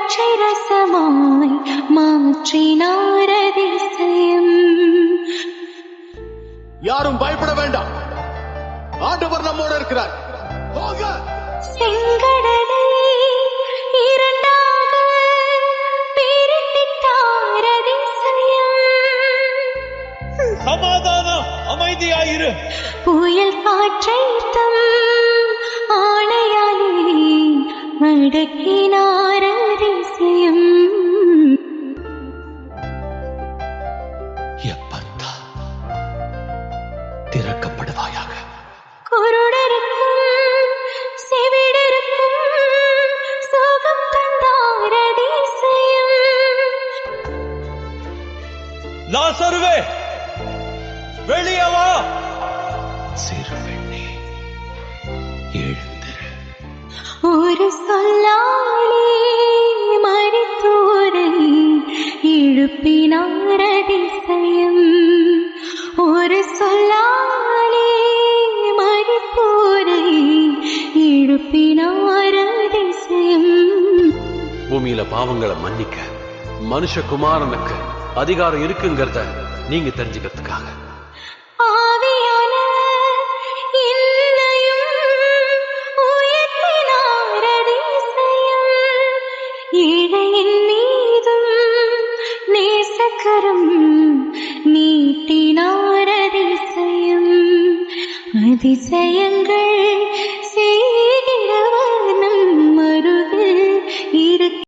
திராட்சை ரசமாய் மாற்றினார் அதிசயம். யாரும் பயப்பட வேண்டாம், ஆண்டவர் நம்மோடு இருக்கிறார். போக. செங்கடலை இரண்டாக பிரித்திட்டார் அதிசயம். சமாதானம், அமைதியாயிரு. புயல் காற்றை தம் ஆணையாலே அடக்கினார் அதிசயம். எப்பத்தா திறக்கப்படுவாயாக. குருடருக்கும் செவிடருக்கும் சுகம் தந்தார் அதிசயம். லாசருவே, வெளியே வா. சிறுவெண்ணே, எழுந்திரு. ஒரு சொல்லாலே மரித்தோரை எழுப்பினார் அதிசயம். ஒரு சொல்லாலே மரித்தோரை எழுப்பினார் அதிசயம். பூமியில பாவங்களை மன்னிக்க மனுஷகுமாரனுக்கு அதிகாரம் இருக்குங்கிறத நீங்க தெரிஞ்சுக்கிறதுக்காக ஆவியான என்னையும் உயர்த்தினார் அதிசயம். ஏழையின் மீதும் நேசக்கரம் நீட்டினார் அதிசயம். அதிசயங்கள் செய்கிறவர் நம் அருகில்